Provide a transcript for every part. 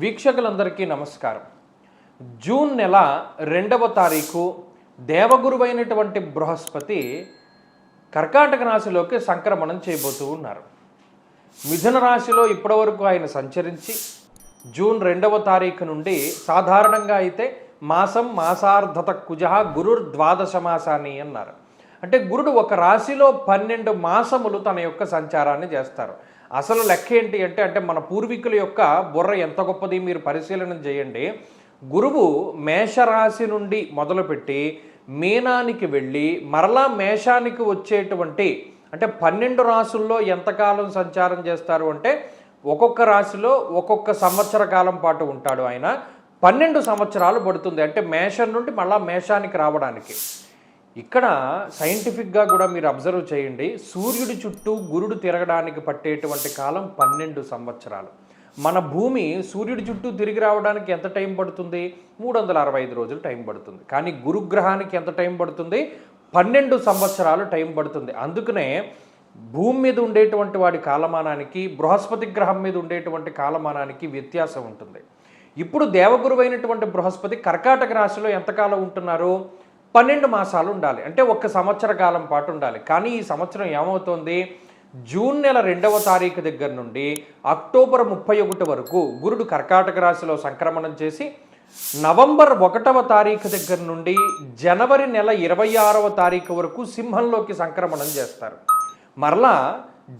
వీక్షకులందరికీ నమస్కారం. జూన్ నెల 2వ తారీఖు దేవగురువైనటువంటి బృహస్పతి కర్కాటక రాశిలోకి సంక్రమణం చేయబోతూ ఉన్నారు. మిథున రాశిలో ఇప్పటివరకు ఆయన సంచరించి జూన్ 2వ తారీఖు నుండి సాధారణంగా అయితే మాసార్ధత కుజ గురుర్ ద్వాదశ మాసాన్ని అన్నారు. అంటే గురుడు ఒక రాశిలో 12 మాసములు తన యొక్క సంచారాన్ని చేస్తారు. అసలు లెక్క ఏంటి అంటే మన పూర్వీకుల యొక్క బుర్ర ఎంత గొప్పది మీరు పరిశీలన చేయండి. గురువు మేషరాశి నుండి మొదలుపెట్టి మీనానికి వెళ్ళి మరలా మేషానికి వచ్చేటువంటి అంటే 12 రాశుల్లో ఎంతకాలం సంచారం చేస్తారు అంటే ఒక్కొక్క రాశిలో ఒక్కొక్క సంవత్సర కాలం పాటు ఉంటాడు ఆయన. 12 సంవత్సరాలు పడుతుంది అంటే మేషం నుండి మళ్ళా మేషానికి రావడానికి. ఇక్కడ సైంటిఫిక్గా కూడా మీరు అబ్జర్వ్ చేయండి, సూర్యుడి చుట్టూ గురుడు తిరగడానికి పట్టేటువంటి కాలం 12 సంవత్సరాలు. మన భూమి సూర్యుడి చుట్టూ తిరిగి రావడానికి ఎంత టైం పడుతుంది? 365 రోజులు టైం పడుతుంది. కానీ గురుగ్రహానికి ఎంత టైం పడుతుంది? 12 సంవత్సరాలు టైం పడుతుంది. అందుకనే భూమి మీద ఉండేటువంటి వాడి కాలమానానికి బృహస్పతి గ్రహం మీద ఉండేటువంటి కాలమానానికి వ్యత్యాసం ఉంటుంది. ఇప్పుడు దేవగురువైనటువంటి బృహస్పతి కర్కాటక రాశిలో ఎంతకాలం ఉంటున్నారు? 12 మాసాలు ఉండాలి, అంటే 1 సంవత్సర కాలం పాటు ఉండాలి. కానీ ఈ సంవత్సరం ఏమవుతోంది? జూన్ నెల 2వ తారీఖు దగ్గర నుండి అక్టోబర్ 31 వరకు గురుడు కర్కాటక రాశిలో సంక్రమణం చేసి నవంబర్ 1వ తారీఖు దగ్గర నుండి జనవరి నెల 26వ తారీఖు వరకు సింహంలోకి సంక్రమణం చేస్తారు. మరలా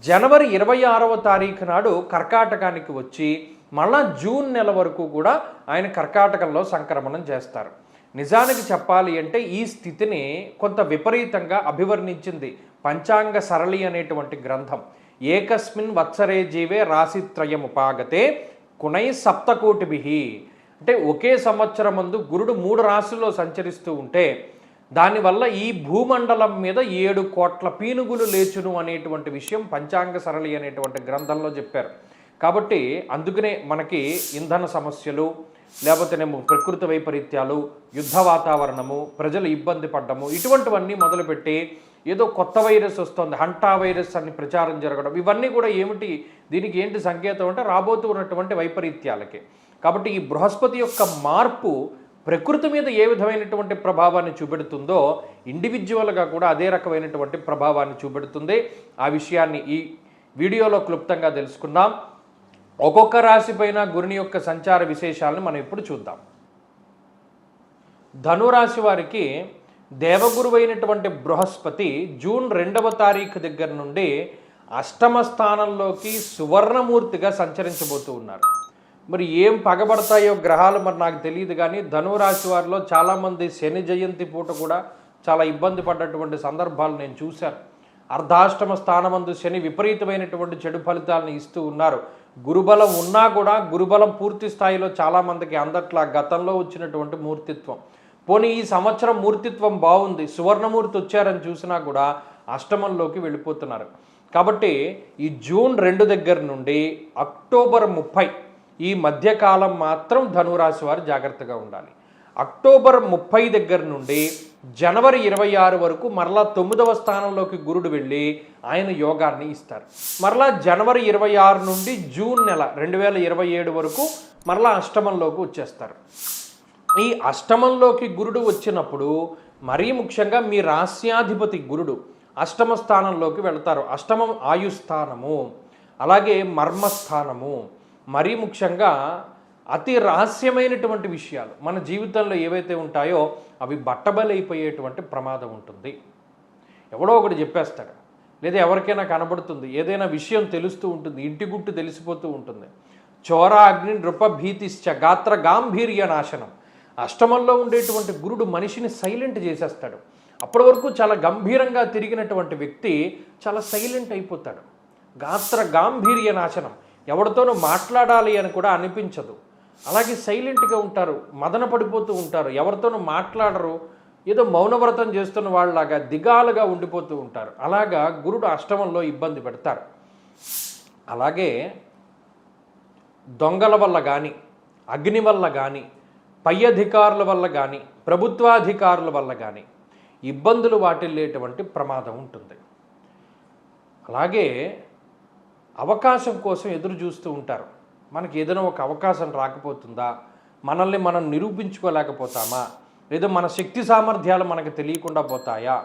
జనవరి 26వ తారీఖు నాడు కర్కాటకానికి వచ్చి మళ్ళా జూన్ నెల వరకు కూడా ఆయన కర్కాటకంలో సంక్రమణం చేస్తారు. నిజానికి చెప్పాలి అంటే ఈ స్థితిని కొంత విపరీతంగా అభివర్ణించింది పంచాంగ సరళి అనేటువంటి గ్రంథం. ఏకస్మిన్ వత్సరే జీవే రాశిత్రయముపాగతే కునై సప్తకోటిభిః. అంటే ఒకే సంవత్సరం ముందు గురుడు 3 రాశుల్లో సంచరిస్తూ ఉంటే దానివల్ల ఈ భూమండలం మీద 7 కోట్ల పీనుగులు లేచును అనేటువంటి విషయం పంచాంగ సరళి అనేటువంటి గ్రంథంలో చెప్పారు. కాబట్టి అందుకనే మనకి ఇంధన సమస్యలు, లేకపోతేనేమో ప్రకృతి వైపరీత్యాలు, యుద్ధ వాతావరణము, ప్రజలు ఇబ్బంది పడ్డము, ఇటువంటివన్నీ మొదలుపెట్టి ఏదో కొత్త వైరస్ వస్తుంది, హంటా వైరస్ అని ప్రచారం జరగడం, ఇవన్నీ కూడా ఏమిటి, దీనికి ఏంటి సంకేతం అంటే రాబోతూ ఉన్నటువంటి వైపరీత్యాలకి. కాబట్టి ఈ బృహస్పతి యొక్క మార్పు ప్రకృతి మీద ఏ విధమైనటువంటి ప్రభావాన్ని చూపెడుతుందో ఇండివిజువల్గా కూడా అదే రకమైనటువంటి ప్రభావాన్ని చూపెడుతుంది. ఆ విషయాన్ని ఈ వీడియోలో క్లుప్తంగా తెలుసుకుందాం. ఒక్కొక్క రాశిపైన గురుని యొక్క సంచార విశేషాలను మనం ఇప్పుడు చూద్దాం. ధనురాశి వారికి దేవగురువైనటువంటి బృహస్పతి జూన్ 2వ తారీఖు దగ్గర నుండి 8వ స్థానంలోకి సువర్ణమూర్తిగా సంచరించబోతూ ఉన్నారు. మరి ఏం పగబడతాయో గ్రహాలు మరి నాకు తెలియదు, కానీ ధనురాశి వారిలో చాలామంది శని జయంతి పూట కూడా చాలా ఇబ్బంది పడ్డటువంటి సందర్భాలు నేను చూశాను. అర్ధాష్టమ స్థానమందు శని విపరీతమైనటువంటి చెడు ఫలితాలను ఇస్తూ ఉన్నారు. గురుబలం ఉన్నా కూడా గురుబలం పూర్తి స్థాయిలో చాలామందికి అందట్లా గతంలో వచ్చినటువంటి మూర్తిత్వం. పోనీ ఈ సంవత్సరం మూర్తిత్వం బాగుంది, సువర్ణమూర్తి వచ్చారని చూసినా కూడా అష్టమంలోకి వెళ్ళిపోతున్నారు. కాబట్టి ఈ జూన్ 2 దగ్గర నుండి అక్టోబర్ 30 ఈ మధ్యకాలం మాత్రం ధనురాశి వారు జాగ్రత్తగా ఉండాలి. అక్టోబర్ 30 దగ్గర నుండి జనవరి 26 వరకు మరలా 9వ స్థానంలోకి గురుడు వెళ్ళి ఆయన యోగాన్ని ఇస్తారు. మరలా జనవరి 26 నుండి జూన్ నెల 2027 వరకు మరలా అష్టమంలోకి వచ్చేస్తారు. ఈ అష్టమంలోకి గురుడు వచ్చినప్పుడు మరీ ముఖ్యంగా మీ రాస్యాధిపతి గురుడు అష్టమ స్థానంలోకి వెళతారు. అష్టమం ఆయుస్థానము, అలాగే మర్మస్థానము. మరీ ముఖ్యంగా అతి రహస్యమైనటువంటి విషయాలు మన జీవితంలో ఏవైతే ఉంటాయో అవి బట్టబలైపోయేటువంటి ప్రమాదం ఉంటుంది. ఎవడో ఒకటి చెప్పేస్తాడు, లేదా ఎవరికైనా కనబడుతుంది, ఏదైనా విషయం తెలుస్తూ ఉంటుంది, ఇంటి గుట్టు తెలిసిపోతూ ఉంటుంది. చోర అగ్ని నృప భీతిశ్చ గాత్ర గాంభీర్య నాశనం. అష్టమంలో ఉండేటువంటి గురుడు మనిషిని సైలెంట్ చేసేస్తాడు. అప్పటి వరకు చాలా గంభీరంగా తిరిగినటువంటి వ్యక్తి చాలా సైలెంట్ అయిపోతాడు. గాత్ర గాంభీర్య నాశనం, ఎవరితోనూ మాట్లాడాలి అని కూడా అనిపించదు. అలాగే సైలెంట్గా ఉంటారు, మదన పడిపోతూ ఉంటారు, ఎవరితోనూ మాట్లాడరు, ఏదో మౌనవ్రతం చేస్తున్న వాళ్ళలాగా దిగాలుగా ఉండిపోతూ ఉంటారు. అలాగా గురుడు అష్టమంలో ఇబ్బంది పెడతారు. అలాగే దొంగల వల్ల కానీ, అగ్ని వల్ల కానీ, పై అధికారుల వల్ల కానీ, ప్రభుత్వాధికారుల వల్ల కానీ ఇబ్బందులు వాటిల్లేటువంటి ప్రమాదం ఉంటుంది. అలాగే అవకాశం కోసం ఎదురు చూస్తూ ఉంటారు. మనకి ఏదైనా ఒక అవకాశం రాకపోతుందా, మనల్ని మనం నిరూపించుకోలేకపోతామా, లేదా మన శక్తి సామర్థ్యాలు మనకు తెలియకుండా పోతాయా,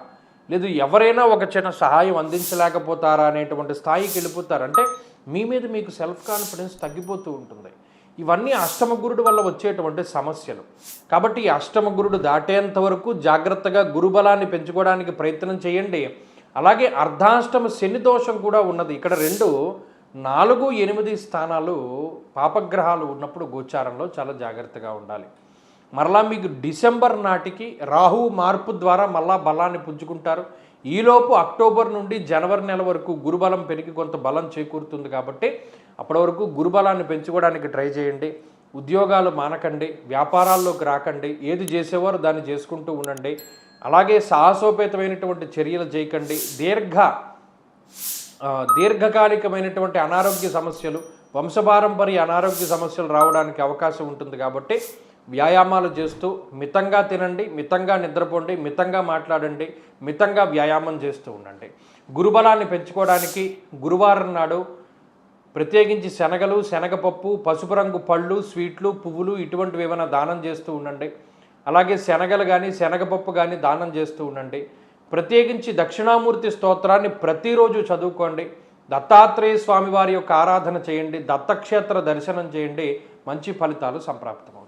లేదు ఎవరైనా ఒక చిన్న సహాయం అందించలేకపోతారా అనేటువంటి స్థాయికి వెళ్ళిపోతారు. అంటే మీ మీద మీకు సెల్ఫ్ కాన్ఫిడెన్స్ తగ్గిపోతూ ఉంటుంది. ఇవన్నీ అష్టమ గురుడు వల్ల వచ్చేటువంటి సమస్యలు. కాబట్టి ఈ అష్టమ గురుడు దాటేంత వరకు జాగ్రత్తగా గురుబలాన్ని పెంచుకోవడానికి ప్రయత్నం చేయండి. అలాగే అర్ధాష్టమ శని దోషం కూడా ఉన్నది. ఇక్కడ 2, 4, 8 స్థానాలు పాపగ్రహాలు ఉన్నప్పుడు గోచారంలో చాలా జాగ్రత్తగా ఉండాలి. మరలా మీకు డిసెంబర్ నాటికి రాహు మార్పు ద్వారా మళ్ళా బలాన్ని పుంజుకుంటారు. ఈలోపు అక్టోబర్ నుండి జనవరి నెల వరకు గురుబలం పెరిగి కొంత బలం చేకూరుతుంది. కాబట్టి అప్పటి వరకు గురుబలాన్ని పెంచుకోవడానికి ట్రై చేయండి. ఉద్యోగాలు మానకండి, వ్యాపారాల్లోకి రాకండి, ఏది చేసేవారు దాన్ని చేసుకుంటూ ఉండండి. అలాగే సాహసోపేతమైనటువంటి చర్యలు చేయకండి. దీర్ఘకాలికమైనటువంటి అనారోగ్య సమస్యలు, వంశపారంపర్య అనారోగ్య సమస్యలు రావడానికి అవకాశం ఉంటుంది. కాబట్టి వ్యాయామాలు చేస్తూ మితంగా తినండి, మితంగా నిద్రపోండి, మితంగా మాట్లాడండి, మితంగా వ్యాయామం చేస్తూ ఉండండి. గురుబలాన్ని పెంచుకోవడానికి గురువారం నాడు ప్రత్యేకించి శనగలు, శనగపప్పు, పసుపు రంగు పళ్ళు, స్వీట్లు, పువ్వులు ఇటువంటివి ఏమైనా దానం చేస్తూ ఉండండి. అలాగే శనగలు కానీ శనగపప్పు కానీ దానం చేస్తూ ఉండండి. ప్రత్యేకించి దక్షిణామూర్తి స్తోత్రాన్ని ప్రతిరోజు చదువుకోండి. దత్తాత్రేయ స్వామివారి యొక్క ఆరాధన చేయండి. దత్తక్షేత్ర దర్శనం చేయండి. మంచి ఫలితాలు సంప్రాప్తమవుతాయి.